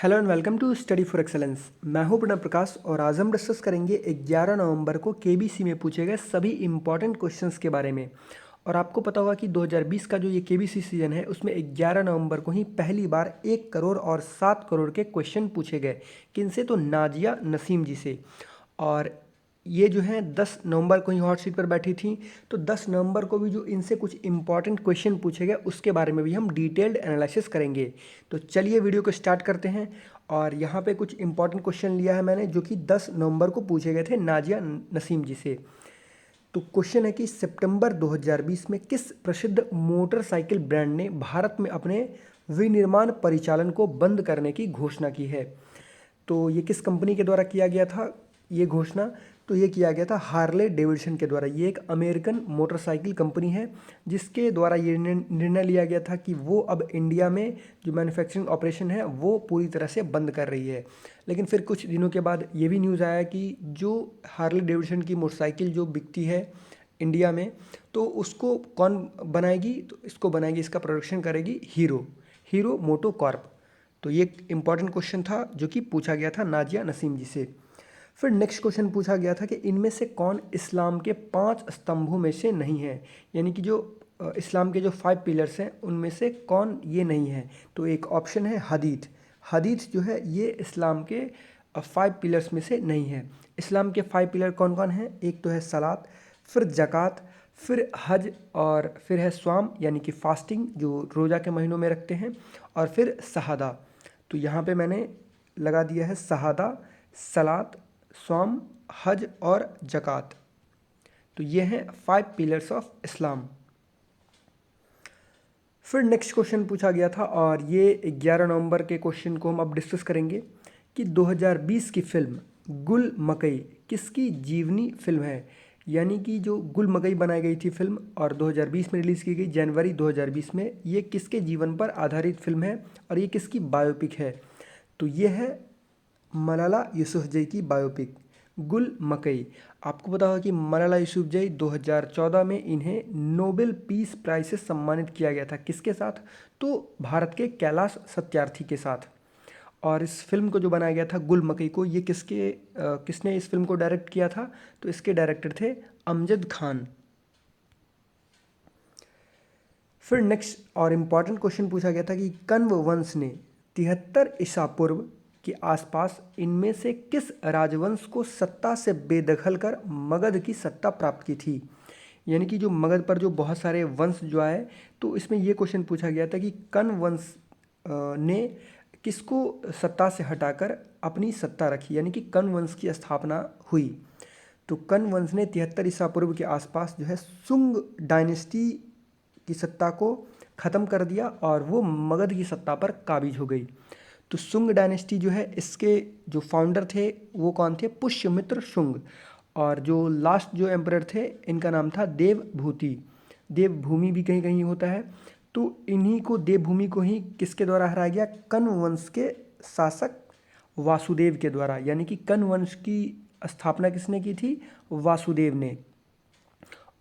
Hello and welcome to study for excellence. मैं हूं प्रणव प्रकाश और आज हम डिस्कस करेंगे 11 नवंबर को केबीसी में पूछे गए सभी इंपॉर्टेंट क्वेश्चंस के बारे में। और आपको पता होगा कि 2020 का जो ये केबीसी सीजन है उसमें 11 नवंबर को ही पहली बार 1 करोड़ और 7 करोड़ के क्वेश्चन पूछे गए। किनसे? तो नाजिया नसीम जी से। और ये जो है 10 नवंबर को ही हॉट सीट पर बैठी थी, तो 10 नवंबर को भी जो इनसे कुछ इंपॉर्टेंट क्वेश्चन पूछे गए उसके बारे में भी हम डिटेल्ड एनालिसिस करेंगे। तो चलिए वीडियो को स्टार्ट करते हैं। और यहाँ पे कुछ इंपॉर्टेंट क्वेश्चन लिया है मैंने जो कि 10 नवंबर को पूछे गए थे नाजिया नसीम जी से। तो क्वेश्चन है कि सितंबर 2020 में किस प्रसिद्ध मोटरसाइकिल ब्रांड ने भारत में अपने विनिर्माण परिचालन को बंद करने की घोषणा की है? तो ये किस कंपनी के द्वारा किया गया था ये घोषणा? तो ये किया गया था हार्ले डेविडसन के द्वारा। ये एक अमेरिकन मोटरसाइकिल कंपनी है जिसके द्वारा ये निर्णय लिया गया था कि वो अब इंडिया में जो मैन्युफैक्चरिंग ऑपरेशन है वो पूरी तरह से बंद कर रही है। लेकिन फिर कुछ दिनों के बाद ये भी न्यूज़ आया कि जो हार्ले डेविडसन की मोटरसाइकिल जो बिकती है इंडिया में, तो उसको कौन बनाएगी? तो इसको बनाएगी, इसका प्रोडक्शन करेगी हीरो मोटो कॉर्प। तो ये एक इंपॉर्टेंट क्वेश्चन था जो कि पूछा गया था नाजिया नसीम जी से। फिर नेक्स्ट क्वेश्चन पूछा गया था कि इनमें से कौन इस्लाम के 5 स्तंभों में से नहीं है? यानी कि जो इस्लाम के जो 5 पिलर्स हैं उनमें से कौन ये नहीं है? तो एक ऑप्शन है हदीथ जो है ये इस्लाम के 5 पिलर्स में से नहीं है। इस्लाम के 5 पिलर कौन कौन हैं? एक तो है सलात, फिर ज़कात, फिर हज, और फिर है स्वाम यानी कि फास्टिंग जो रोज़ा के महीनों में रखते हैं, और फिर शहादा। तो यहाँ पे मैंने लगा दिया है शहादा, सलात, स्वाम, हज और ज़कात। तो ये हैं 5 पिलर्स ऑफ इस्लाम। फिर नेक्स्ट क्वेश्चन पूछा गया था और ये 11 नवंबर के क्वेश्चन को हम अब डिस्कस करेंगे कि 2020 की फिल्म गुल मकई किसकी जीवनी फिल्म है? यानी कि जो गुल मकई बनाई गई थी फिल्म और 2020 में रिलीज़ की गई जनवरी 2020 में, ये किसके जीवन पर आधारित फिल्म है और ये किसकी बायोपिक है? तो ये है मलाला यूसुफजई की बायोपिक गुल मकई। आपको पता होगा कि मलाला यूसुफजई 2014 में इन्हें नोबेल पीस प्राइज से सम्मानित किया गया था। किसके साथ? तो भारत के कैलाश सत्यार्थी के साथ। और इस फिल्म को जो बनाया गया था गुल मकई को, ये किसने इस फिल्म को डायरेक्ट किया था? तो इसके डायरेक्टर थे अमजद खान। फिर नेक्स्ट और इम्पॉर्टेंट क्वेश्चन पूछा गया था कि कण्व वंश ने 73 ईसा पूर्व के आसपास इनमें से किस राजवंश को सत्ता से बेदखल कर मगध की सत्ता प्राप्त की थी? यानी कि जो मगध पर जो बहुत सारे वंश जो आए, तो इसमें ये क्वेश्चन पूछा गया था कि कण्व वंश ने किसको सत्ता से हटाकर अपनी सत्ता रखी, यानी कि कण्व वंश की स्थापना हुई। तो कण्व वंश ने 73 ईसा पूर्व के आसपास जो है सुंग डायनेस्टी की सत्ता को ख़त्म कर दिया और वो मगध की सत्ता पर काबिज हो गई। तो सुंग डायनेस्टी जो है इसके जो फाउंडर थे वो कौन थे? पुष्यमित्र शुंग। और जो लास्ट जो एम्परर थे इनका नाम था देवभूति। देवभूमि भी कहीं कहीं होता है। तो इन्हीं को, देवभूमि को ही किसके द्वारा हराया गया? कण्व वंश के शासक वासुदेव के द्वारा। यानी कि कण्व वंश की स्थापना किसने की थी? वासुदेव ने।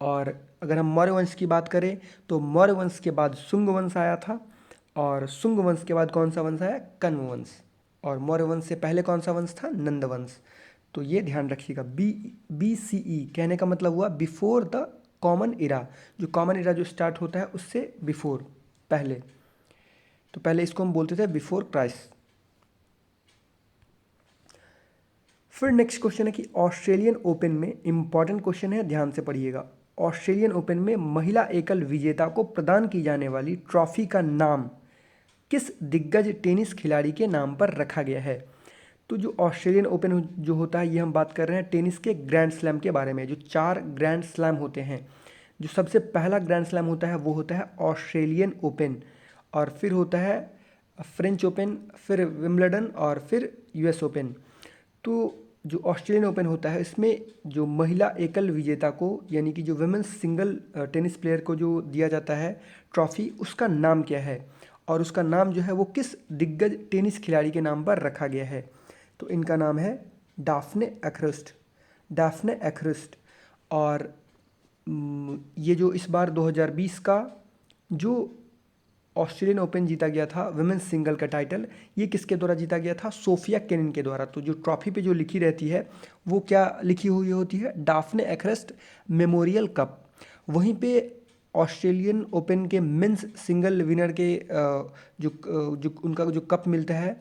और अगर हम मौर्य वंश की बात करें तो मौर्य वंश के बाद शुंग वंश आया था, और शुंग वंश के बाद कौन सा वंश आया? कण्व वंश। और मौर्य वंश से पहले कौन सा वंश था? नंद वंश। तो ये ध्यान रखिएगा। BCE कहने का मतलब हुआ बिफोर द कॉमन इरा। जो कॉमन इरा जो स्टार्ट होता है उससे बिफोर, पहले। तो पहले इसको हम बोलते थे बिफोर क्राइस्ट। फिर नेक्स्ट क्वेश्चन है कि ऑस्ट्रेलियन ओपन में, इंपॉर्टेंट क्वेश्चन है, ध्यान से पढ़िएगा। ऑस्ट्रेलियन ओपन में महिला एकल विजेता को प्रदान की जाने वाली ट्रॉफी का नाम किस दिग्गज टेनिस खिलाड़ी के नाम पर रखा गया है? तो जो ऑस्ट्रेलियन ओपन जो होता है, ये हम बात कर रहे हैं टेनिस के ग्रैंड स्लैम के बारे में। जो 4 ग्रैंड स्लैम होते हैं, जो सबसे पहला ग्रैंड स्लैम होता है वो होता है ऑस्ट्रेलियन ओपन, और फिर होता है फ्रेंच ओपन, फिर विम्बलडन, और फिर US ओपन। तो जो ऑस्ट्रेलियन ओपन होता है इसमें जो महिला एकल विजेता को, यानी कि जो वुमेन्स सिंगल टेनिस प्लेयर को जो दिया जाता है ट्रॉफी, उसका नाम क्या है? और उसका नाम जो है वो किस दिग्गज टेनिस खिलाड़ी के नाम पर रखा गया है? तो इनका नाम है डाफने एक्रुस्ट। और ये जो इस बार 2020 का जो ऑस्ट्रेलियन ओपन जीता गया था वुमेन्स सिंगल का टाइटल, ये किसके द्वारा जीता गया था? सोफिया केनिन के द्वारा। तो जो ट्रॉफी पे जो लिखी रहती है वो क्या लिखी हुई होती है? डाफने एक्रस्ट मेमोरियल कप। वहीं पे ऑस्ट्रेलियन ओपन के मेंस सिंगल विनर के जो उनका जो कप मिलता है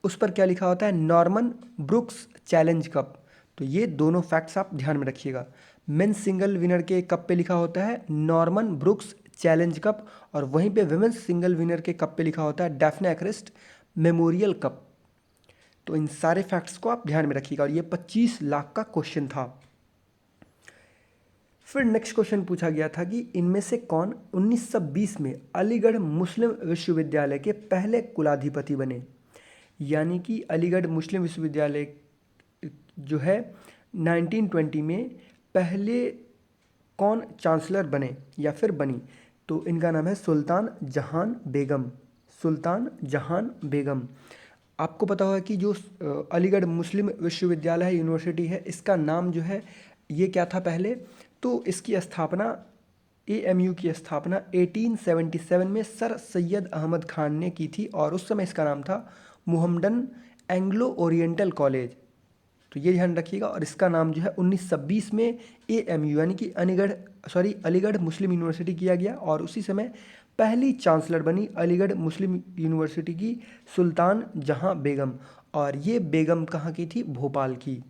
उस पर क्या लिखा होता है? Norman brooks challenge cup. तो ये दोनों फैक्ट्स आप ध्यान में रखिएगा। मेंस सिंगल विनर के कप पे लिखा होता है नॉर्मन ब्रुक्स चैलेंज कप, और वहीं पे वुमेन्स सिंगल विनर के कप पे लिखा होता है डैफ्ने एक्रस्ट मेमोरियल कप। तो इन सारे फैक्ट्स को आप ध्यान में रखिएगा, और ये 25 लाख का क्वेश्चन था। फिर नेक्स्ट क्वेश्चन पूछा गया था कि इनमें से कौन 1920 में अलीगढ़ मुस्लिम विश्वविद्यालय के पहले कुलाधिपति बने? यानी कि अलीगढ़ मुस्लिम विश्वविद्यालय जो है 1920 में पहले कौन चांसलर बने या फिर बनी? तो इनका नाम है सुल्तान जहान बेगम। सुल्तान जहान बेगम। आपको पता होगा कि जो अलीगढ़ मुस्लिम विश्वविद्यालय है, यूनिवर्सिटी है, इसका नाम जो है ये क्या था पहले? तो इसकी स्थापना, AMU की स्थापना 1877 में सर सैयद अहमद खान ने की थी, और उस समय इसका नाम था मुहम्मडन एंग्लो ओरिएंटल कॉलेज। तो ये ध्यान रखिएगा। और इसका नाम जो है 1920 में AMU यानी कि अलीगढ़ मुस्लिम यूनिवर्सिटी किया गया, और उसी समय पहली चांसलर बनी अलीगढ़ मुस्लिम यूनिवर्सिटी की सुल्तान जहां बेगम, और ये बेगम कहाँ की थी? भोपाल की।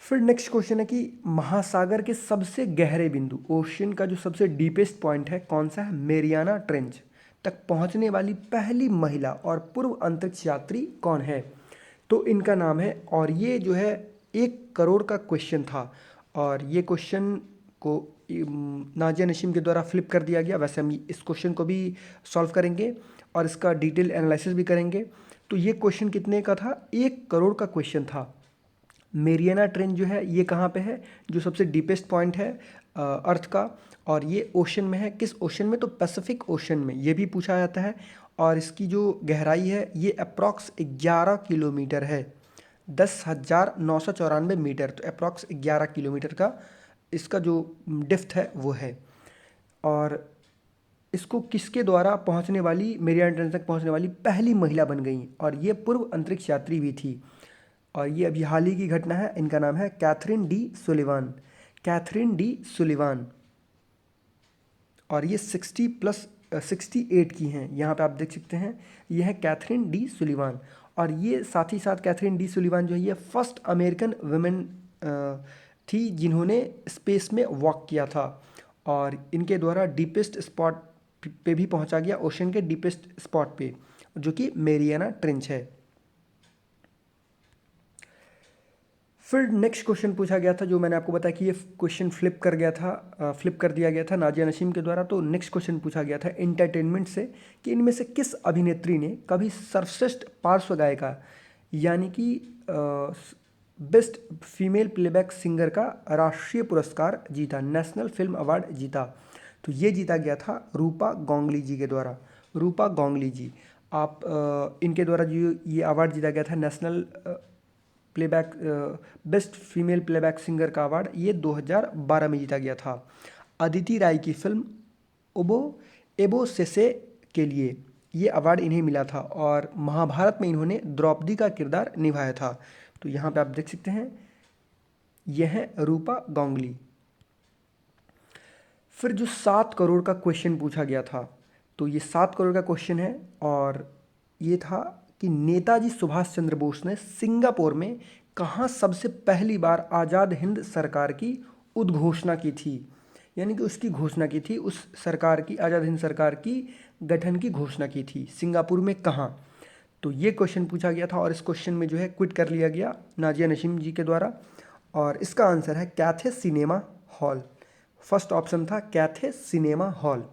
फिर नेक्स्ट क्वेश्चन है कि महासागर के सबसे गहरे बिंदु, ओशियन का जो सबसे डीपेस्ट पॉइंट है, कौन सा है? मेरियाना ट्रेंच तक पहुंचने वाली पहली महिला और पूर्व अंतरिक्ष यात्री कौन है? तो इनका नाम है, और ये जो है 1 करोड़ का क्वेश्चन था, और ये क्वेश्चन को नाजिया नसीम के द्वारा फ्लिप कर दिया गया। वैसे हम इस क्वेश्चन को भी सॉल्व करेंगे और इसका डिटेल एनालिसिस भी करेंगे। तो ये क्वेश्चन कितने का था? 1 करोड़ का क्वेश्चन था। मेरियाना ट्रेंच जो है ये कहाँ पे है? जो सबसे डीपेस्ट पॉइंट है अर्थ का, और ये ओशन में है। किस ओशन में? तो पैसिफिक ओशन में। ये भी पूछा जाता है। और इसकी जो गहराई है ये अप्रॉक्स 11 किलोमीटर है, 10,994 मीटर। तो अप्रॉक्स 11 किलोमीटर का इसका जो डेप्थ है वो है। और इसको किसके द्वारा पहुंचने वाली, मेरियाना ट्रेंच तक पहुंचने वाली पहली महिला बन गई, और ये पूर्व अंतरिक्ष यात्री भी थी। और ये अभी हाल ही की घटना है। इनका नाम है Catherine D Sullivan. Catherine D Sullivan. और ये 68 की हैं। यहाँ पे आप देख सकते हैं, ये है कैथरीन डी सुलिवान। और ये साथ ही साथ कैथरीन डी सुलिवान जो है ये फर्स्ट अमेरिकन वुमेन थी जिन्होंने स्पेस में वॉक किया था, और इनके द्वारा डीपेस्ट स्पॉट पे भी पहुंचा गया, ओशन के डीपेस्ट स्पॉट पे, जो कि मेरियाना ट्रेंच है। फिर नेक्स्ट क्वेश्चन पूछा गया था, जो मैंने आपको बताया कि ये क्वेश्चन फ्लिप कर दिया गया था नाजिया नसीम के द्वारा। तो नेक्स्ट क्वेश्चन पूछा गया था एंटरटेनमेंट से कि इनमें से किस अभिनेत्री ने कभी सर्वश्रेष्ठ पार्श्व गायिका यानी कि बेस्ट फीमेल प्लेबैक सिंगर का राष्ट्रीय पुरस्कार जीता, नेशनल फिल्म अवार्ड जीता? तो ये जीता गया था रूपा गांगुली जी के द्वारा। रूपा गांगुली जी, आप इनके द्वारा जो ये अवार्ड जीता गया था national playback best female playback singer का अवार्ड, ये 2012 में जीता गया था। अदिति राय की फिल्म एबो सेसे के लिए ये अवार्ड इन्हें मिला था, और महाभारत में इन्होंने द्रौपदी का किरदार निभाया था। तो यहाँ पे आप देख सकते हैं, यह है रूपा गांगुली। फिर जो 7 करोड़ का क्वेश्चन पूछा गया था, तो ये 7 करोड़ का क्वेश्चन है, और ये था कि नेताजी सुभाष चंद्र बोस ने सिंगापुर में कहाँ सबसे पहली बार आज़ाद हिंद सरकार की उद्घोषणा की थी, यानी कि उसकी घोषणा की थी, उस सरकार की, आज़ाद हिंद सरकार की गठन की घोषणा की थी सिंगापुर में कहाँ? तो ये क्वेश्चन पूछा गया था, और इस क्वेश्चन में जो है क्विट कर लिया गया नाजिया नसीम जी के द्वारा, और इसका आंसर है Cathay cinema hall. First option था कैथे सिनेमा हॉल।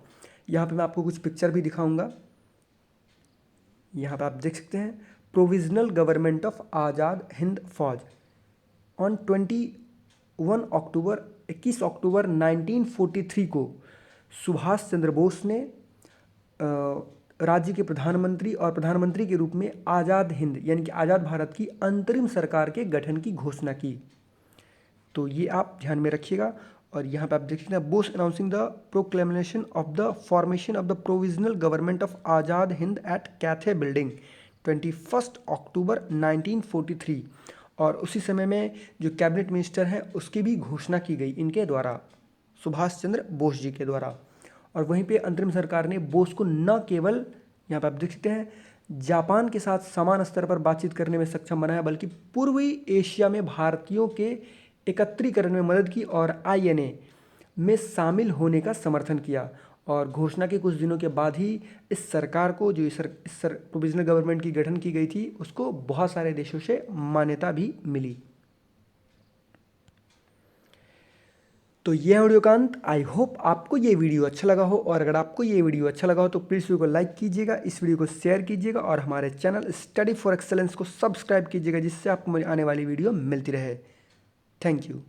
यहाँ पे मैं आपको कुछ पिक्चर भी दिखाऊंगा। यहाँ पे आप देख सकते हैं, provisional government of Azad Hind फौज ऑन 21 अक्टूबर 1943 को सुभाष चंद्र बोस ने राज्य के प्रधानमंत्री और प्रधानमंत्री के रूप में आज़ाद हिंद यानी कि आज़ाद भारत की अंतरिम सरकार के गठन की घोषणा की। तो ये आप ध्यान में रखिएगा। और यहाँ पे आप देख सकते हैं Bose announcing the proclamation of the formation of the provisional government of Azad Hind at Cathay building 21 October 1943। और उसी समय में जो कैबिनेट मिनिस्टर हैं उसकी भी घोषणा की गई इनके द्वारा, सुभाष चंद्र बोस जी के द्वारा। और वहीं पे अंतरिम सरकार ने बोस को न केवल यहाँ पर आप देख सकते हैं जापान के साथ समान स्तर पर बातचीत करने में सक्षम बनाया, बल्कि पूर्वी एशिया में भारतीयों के एकत्रीकरण में मदद की और आईएनए में शामिल होने का समर्थन किया। और घोषणा के कुछ दिनों के बाद ही इस सरकार को जो इस प्रोविजनल गवर्नमेंट की गठन की गई थी उसको बहुत सारे देशों से मान्यता भी मिली। तो ये वीडियोकांत, आई होप आपको ये वीडियो अच्छा लगा हो, और अगर आपको ये वीडियो अच्छा लगा हो तो प्लीज़ वीडियो को लाइक कीजिएगा, इस वीडियो को शेयर कीजिएगा और हमारे चैनल स्टडी फॉर एक्सेलेंस को सब्सक्राइब कीजिएगा, जिससे आपको आने वाली वीडियो मिलती रहे। Thank you.